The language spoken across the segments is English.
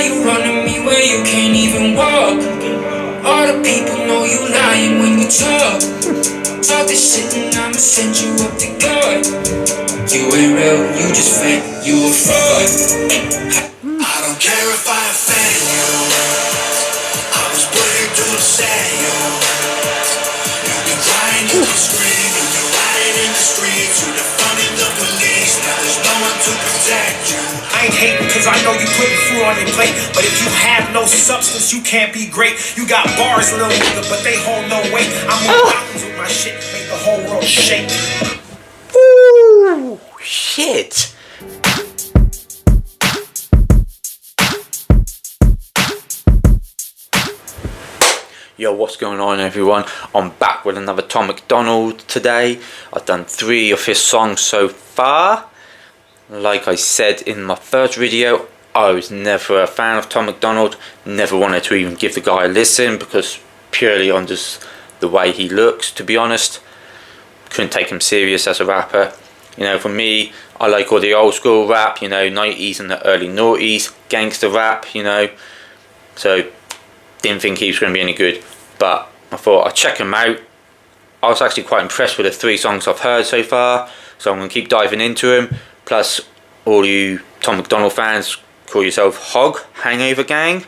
you running me where you can't even walk? All the people know you lying when you talk. Talk this shit and I'ma send you up to God. You ain't real, you just fake, you a fraud. I don't care if I offend you. I was put here to upset you. You be crying, you be screaming, you riding in the streets, you defunding the police. Now there's no one to protect you. I ain't hating cause I know you putting food on your plate, but if you have no substance, you can't be great. You got bars, little nigga, but they hold no weight. I'm on mountains with my shit, make the whole world shake. Ooh, shit. Yo, what's going on everyone? I'm back with another Tom Macdonald today. I've done 3 of his songs so far. Like I said in my first video, I was never a fan of Tom Macdonald. Never wanted to even give the guy a listen because purely on just the way he looks, to be honest. Couldn't take him serious as a rapper. You know, for me, I like all the old school rap, you know, 90s and the early noughties, gangster rap, you know. So, didn't think he was going to be any good. But I thought I'd check him out. I was actually quite impressed with the 3 songs I've heard so far. So I'm going to keep diving into him. Plus, all you Tom Macdonald fans, call yourself Hog, Hangover Gang,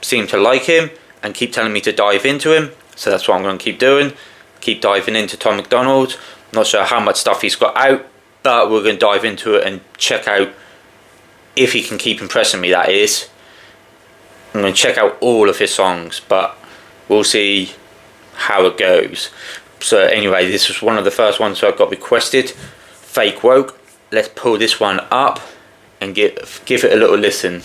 seem to like him and keep telling me to dive into him. So that's what I'm going to keep doing. Keep diving into Tom Macdonald. Not sure how much stuff he's got out, but we're going to dive into it and check out if he can keep impressing me, that is. I'm going to check out all of his songs, but we'll see how it goes. So anyway, this was one of the first ones that I got requested. Fake Woke. Let's pull this one up and give it a little listen.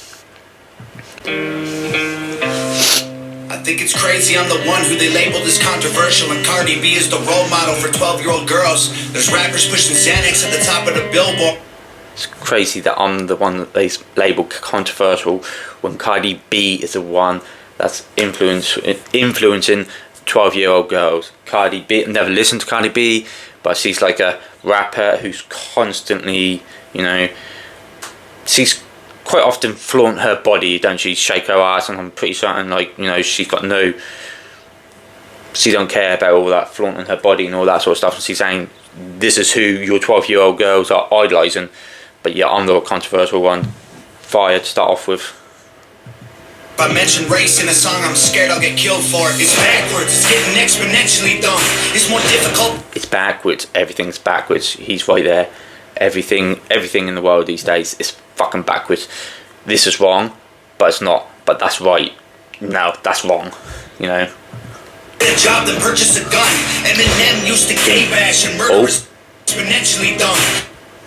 I think it's crazy I'm the one who they labeled as controversial, and Cardi B is the role model for 12-year-old girls. There's rappers pushing Xanax at the top of the billboard. It's crazy that I'm the one that they label controversial when Cardi B is the one that's influencing 12-year-old girls. Cardi B, I've never listened to Cardi B, but she's like a rapper who's constantly, you know, she's quite often flaunt her body, don't she? Shake her ass, and I'm pretty certain, like, you know, she don't care about all that flaunting her body and all that sort of stuff. And she's saying this is who your 12-year-old girls are idolising. But yeah, I'm the controversial one. Fire to start off with. If I mention race in a song, I'm scared I'll get killed for it. It's backwards, it's getting exponentially dumb. It's more difficult. It's backwards, everything's backwards. He's right there. Everything in the world these days is fucking backwards. This is wrong, but it's not. But that's right. No, that's wrong. You know. Get a job, then purchase a gun. Eminem used to gay bash and murder is exponentially dumb.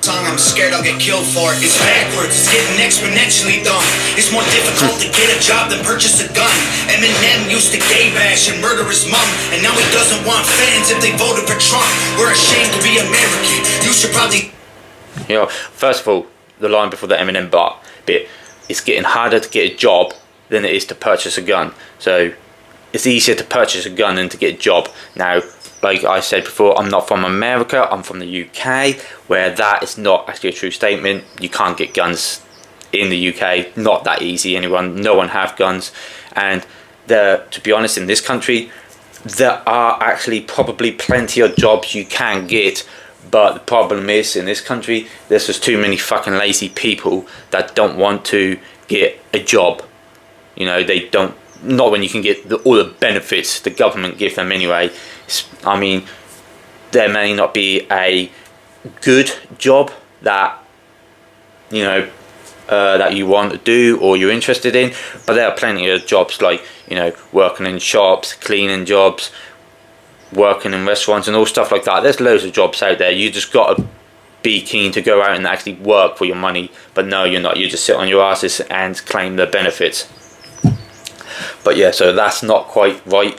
Song I'm scared I'll get killed for it. It's backwards, it's getting exponentially dumb. It's more difficult to get a job than purchase a gun. Eminem used to gay bash and murder his mom, and now he doesn't want fans if they voted for Trump. We're ashamed to be American. You should probably. You know, first of all, the line before the Eminem bit, it's getting harder to get a job than it is to purchase a gun. So it's easier to purchase a gun than to get a job. Now, like I said before, I'm not from America, I'm from the UK, where that is not actually a true statement. You can't get guns in the UK, not that easy. No one have guns. And to be honest, in this country, there are actually probably plenty of jobs you can get. But the problem is, in this country, there's just too many fucking lazy people that don't want to get a job. You know, they don't, not when you can get all the benefits the government give them anyway. I mean, there may not be a good job that, you know, that you want to do or you're interested in, but there are plenty of jobs like, you know, working in shops, cleaning jobs, working in restaurants and all stuff like that. There's loads of jobs out there. You just got to be keen to go out and actually work for your money. But no, you're not. You just sit on your asses and claim the benefits. But yeah, so that's not quite right.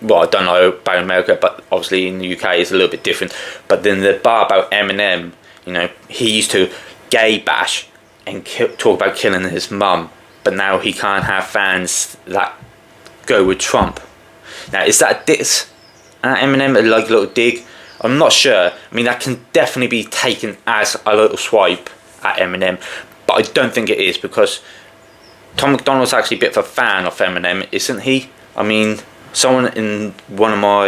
Well, I don't know about America, but obviously in the UK it's a little bit different. But then the bar about Eminem, you know, he used to gay bash and talk about killing his mum, but now he can't have fans that go with Trump. Now, is that a diss at Eminem, like a little dig? I'm not sure. I mean, that can definitely be taken as a little swipe at Eminem, but I don't think it is, because Tom Macdonald's actually a bit of a fan of Eminem, isn't he? I mean, someone in one of my,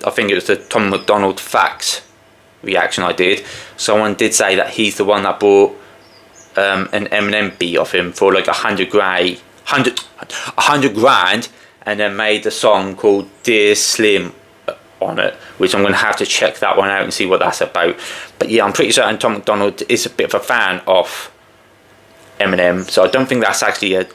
I think it was the Tom Macdonald Facts reaction I did, someone did say that he's the one that bought an Eminem beat off him for like 100 grand, and then made a song called Dear Slim on it, which I'm going to have to check that one out and see what that's about. But yeah, I'm pretty certain Tom Macdonald is a bit of a fan of Eminem, so I don't think that's actually a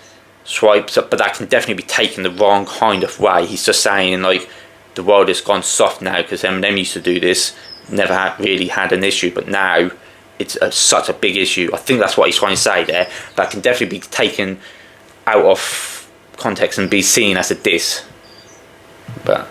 swipe, but that can definitely be taken the wrong kind of way. He's just saying like the world has gone soft now because Eminem used to do this, never really had an issue, but now it's such a big issue. I think that's what he's trying to say there. That can definitely be taken out of context and be seen as a diss. But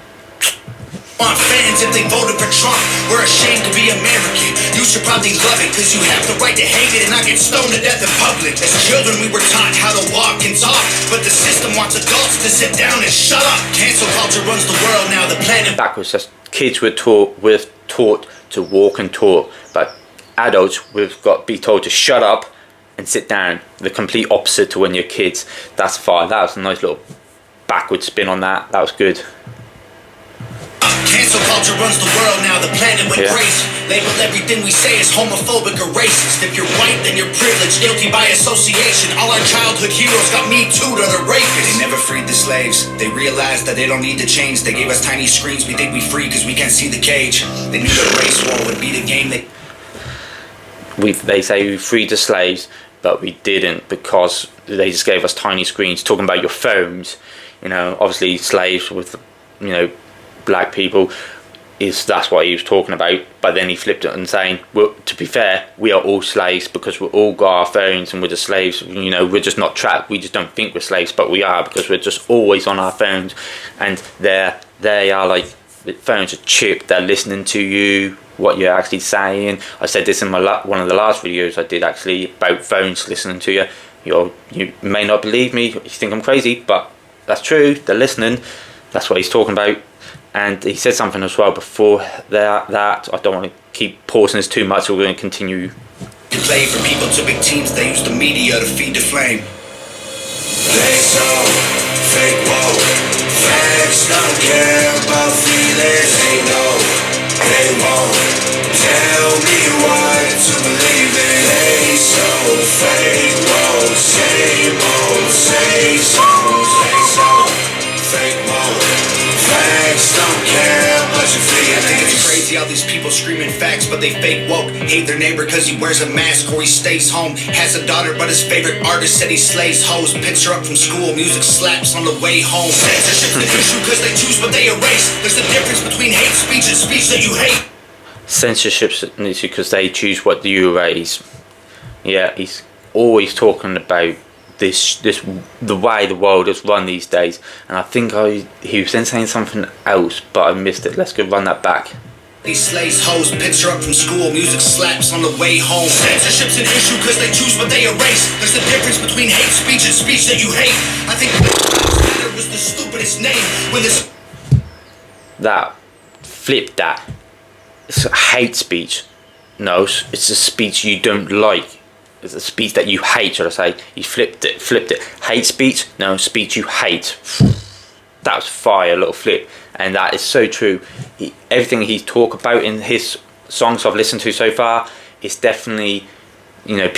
want fans if they voted for Trump. We're ashamed to be American. You should probably love it, cause you have the right to hate it and not get stoned to death in public. As children we were taught how to walk and talk, but the system wants adults to sit down and shut up. Cancel culture runs the world now, the planet backwards. Just kids were taught to walk and talk, but adults we've got to be told to shut up and sit down. The complete opposite to when you're kids. That's fine. That was a nice little backward spin on that. That was good. Cancel culture runs the world now, the planet went crazy. Label everything we say as homophobic or racist. If you're white, then you're privileged, guilty by association. All our childhood heroes got me too to the rapists. They never freed the slaves. They realized that they don't need to change. They gave us tiny screens, we think we free because we can't see the cage. They knew the race war would be the game they say we freed the slaves, but we didn't, because they just gave us tiny screens. Talking about your phones, you know, obviously slaves with, you know, black people, that's what he was talking about. But then he flipped it and saying, well, to be fair, we are all slaves because we all got our phones and we're the slaves. You know, we're just not trapped. We just don't think we're slaves, but we are, because we're just always on our phones. And they are like, the phones are chipped. They're listening to you, what you're actually saying. I said this in my one of the last videos I did actually about phones listening to you. You may not believe me, you think I'm crazy, but that's true. They're listening. That's what he's talking about. And he said something as well before that I don't want to keep pausing this too much, so we're going to continue. Play for people to big teams, they use the media to feed the flame. They so fake woke. Facts don't care about feelings, they know. They won't tell me what to believe in. They so fake woke. Same old, same songs. They so fake woke. Facts don't care about your feelings. I think it's crazy how these people screaming facts, but they fake woke. Hate their neighbor cause he wears a mask or he stays home. Has a daughter but his favorite artist said he slays hoes. Picks her up from school, music slaps on the way home. Censorship's the issue cause they choose what they erase. There's a difference between hate speech and speech that you hate. Censorship's an issue because they choose what you erase. Yeah, he's always talking about this the way the world is run these days, and I think he was then saying something else, but I missed it. Let's go run that back. He slays hoes, picks her up from school, music slaps on the way home. Censorship's an issue cause they choose what they erase. There's a difference between hate speech and speech that you hate. I think that was the stupidest name when this that flip that. It's hate speech. No, it's a speech you don't like. It's a speech that you hate, should I say. You flipped it. Hate speech? No, speech you hate. That was fire, little flip. And that is so true. Everything he's talked about in his songs I've listened to so far is definitely, you know,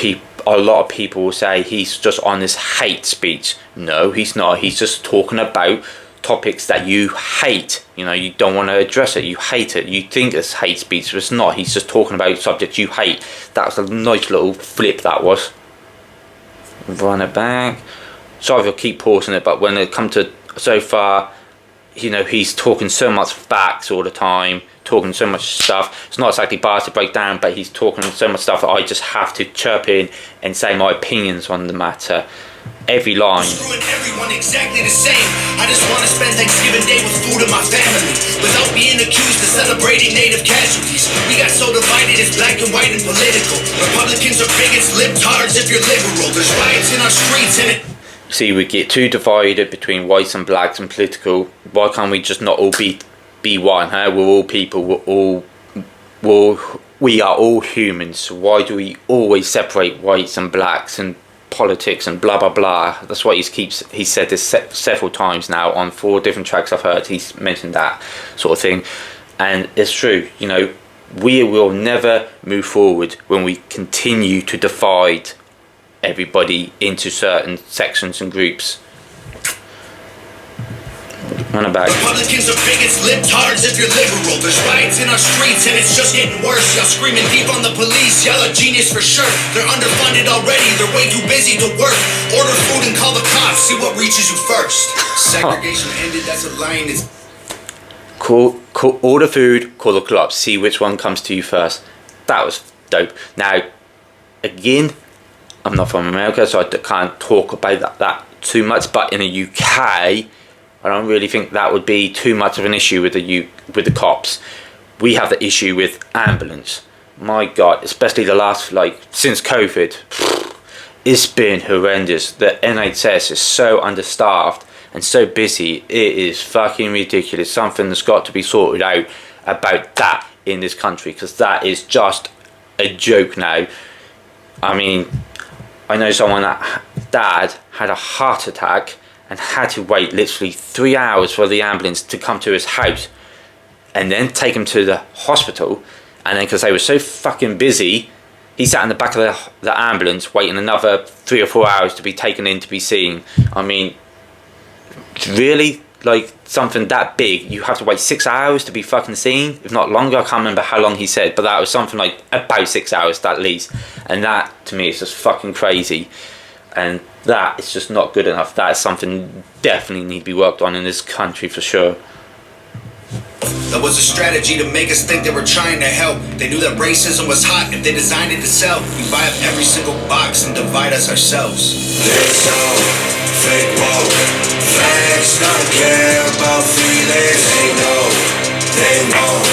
a lot of people will say he's just on this hate speech. No, he's not. He's just talking about topics that you hate. You know, you don't want to address it. You hate it. You think it's hate speech, but it's not. He's just talking about subjects you hate. That was a nice little flip, that was. Run it back. Sorry if I keep pausing it, but when it comes to so far, you know, he's talking so much facts all the time, talking so much stuff. It's not exactly bars to break down, but he's talking so much stuff that I just have to chirp in and say my opinions on the matter. Every line. Screwing everyone exactly the same. I just want to spend Thanksgiving Day with food in my family without being accused of celebrating native casualties. We got so divided, it's black and white and political. Republicans are bigots, libtards if you're liberal. There's riots in our streets and it. See, we get too divided between whites and blacks and political. Why can't we just not all be one? Huh? We're all people. We are all humans. So why do we always separate whites and blacks and politics and blah blah blah. That's what he said this several times now on 4 different tracks I've heard. He's mentioned that sort of thing, and it's true. You know, we will never move forward when we continue to divide everybody into certain sections and groups. None about it. Republicans are bigots, libtards if you're liberal. There's riots in our streets and it's just getting worse. Y'all screaming deep on the police, y'all are genius for sure. They're underfunded already, they're way too busy to work. Order food and call the cops, see what reaches you first. Segregation ended, that's a line. It's order food, call the cops, see which one comes to you first. That was dope. Now, again, I'm not from America, so I can't talk about that too much, but in the UK, I don't really think that would be too much of an issue with the cops. We have the issue with ambulance. My God, especially the last, since COVID, it's been horrendous. The NHS is so understaffed and so busy. It is fucking ridiculous. Something that's got to be sorted out about that in this country, because that is just a joke now. I mean, I know someone that dad had a heart attack and had to wait literally 3 hours for the ambulance to come to his house and then take him to the hospital, and then because they were so fucking busy, he sat in the back of the ambulance waiting another 3 or 4 hours to be taken in to be seen. I mean, really, something that big, you have to wait 6 hours to be fucking seen, if not longer. I can't remember how long he said, but that was something like about 6 hours at least, and that to me is just fucking crazy. And that is just not good enough. That is something definitely need to be worked on in this country for sure. That was a strategy to make us think they were trying to help. They knew that racism was hot if they designed it to sell. We buy up every single box and divide us ourselves. They so fake woke. Facts don't care about feelings. They know, they won't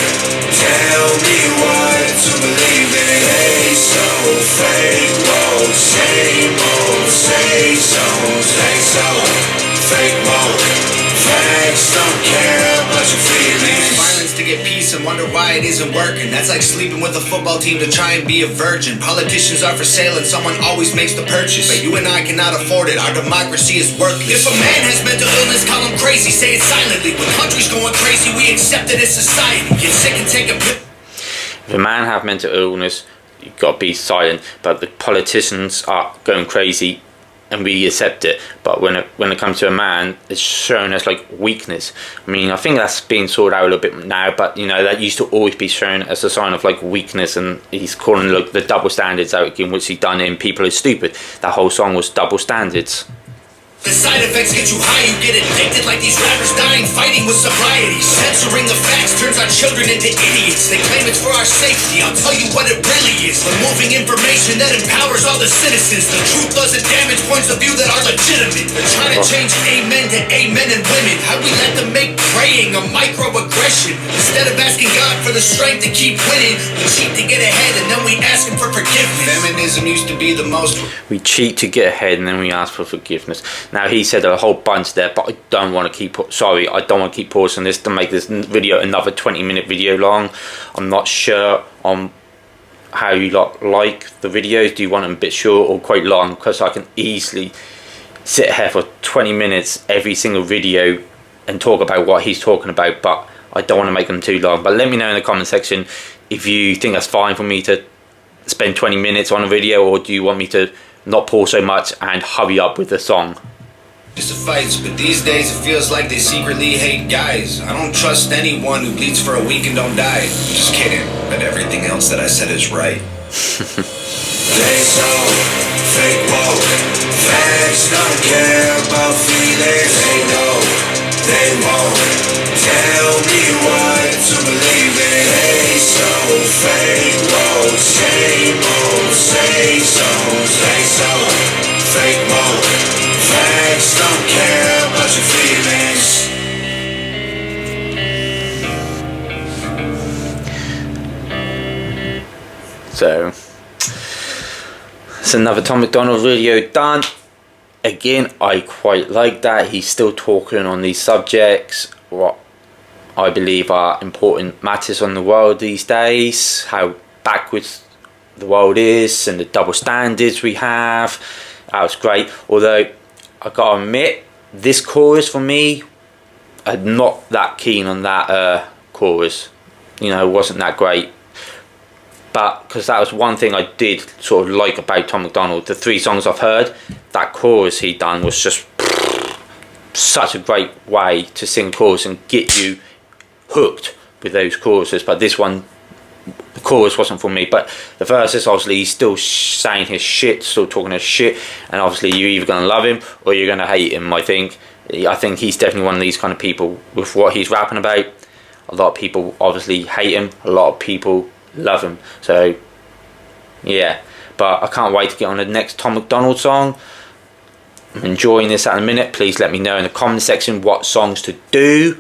tell me what to believe in. They so fake woke. Same old, say so. They so fake woke. Facts don't care about your feelings. Violence to get peace and wonder why it isn't working. That's like sleeping with a football team to try and be a virgin. Politicians are for sale and someone always makes the purchase. But you and I cannot afford it, our democracy is worthless. If a man has mental illness, call him crazy, say it silently. When countries going crazy, we accept it as society. Get sick and take a pill. If a man have mental illness, you've got to be silent. But the politicians are going crazy and we accept it. But when it comes to a man, it's shown as weakness. I mean, I think that's being sorted out a little bit now, but you know, that used to always be shown as a sign of weakness, and he's calling the double standards out again, which he done in People Are Stupid. That whole song was double standards. The side effects get you high, you get addicted like these rappers dying, fighting with sobriety. Censoring the facts turns our children into idiots. They claim it's for our safety, I'll tell you what it really is. Removing information that empowers all the citizens. The truth doesn't damage points of view that are legitimate. They're trying to change amen to amen and women. How we let them make praying a microaggression. Instead of asking God for the strength to keep winning, we cheat to get ahead and then we ask him for forgiveness. Feminism used to be the most... We cheat to get ahead and then we ask for forgiveness. Now, he said a whole bunch there, but I don't want to keep pausing this to make this video another 20-minute video long. I'm not sure on how you like the videos. Do you want them a bit short or quite long? Because I can easily sit here for 20 minutes every single video and talk about what he's talking about, but I don't want to make them too long. But let me know in the comment section if you think that's fine for me to spend 20 minutes on a video, or do you want me to not pause so much and hurry up with the song. Just the fights, but these days it feels like they secretly hate guys. I don't trust anyone who bleeds for a week and don't die. Just kidding, but everything else that I said is right. They so fake woke. Facts don't care about feelings. They know, they won't tell me what to believe in. They so fake woke. Same old say so. They so fake woke. Facts don't care about your feelings. So, it's another Tom Macdonald video done. Again, I quite like that. He's still talking on these subjects, what I believe are important matters on the world these days, how backwards the world is and the double standards we have. That was great. Although I gotta admit, this chorus for me, I'm not that keen on that chorus. You know, it wasn't that great. But because that was one thing I did sort of like about Tom Macdonald, the 3 songs I've heard, that chorus he done was just such a great way to sing a chorus and get you hooked with those choruses. But this one, the chorus wasn't for me. But the verses, obviously, he's still saying his shit, still talking his shit, and obviously you're either going to love him or you're going to hate him. I think he's definitely one of these kind of people with what he's rapping about. A lot of people obviously hate him, a lot of people love him. So yeah, but I can't wait to get on the next Tom Macdonald song. I'm enjoying this at the minute. Please let me know in the comment section what songs to do.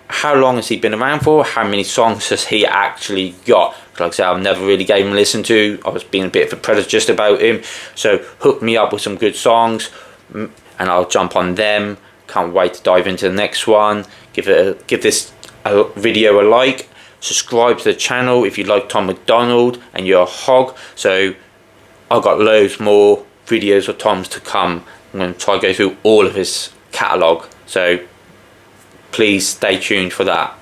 How long has he been around for? How many songs has he actually got? Like I said, I've never really gave him a listen to. I was being a bit of a prejudiced about him. So hook me up with some good songs and I'll jump on them. Can't wait to dive into the next one. Give this video a like. Subscribe to the channel if you like Tom Macdonald and you're a hog. So I've got loads more videos of Tom's to come. I'm going to try to go through all of his catalogue. So please stay tuned for that.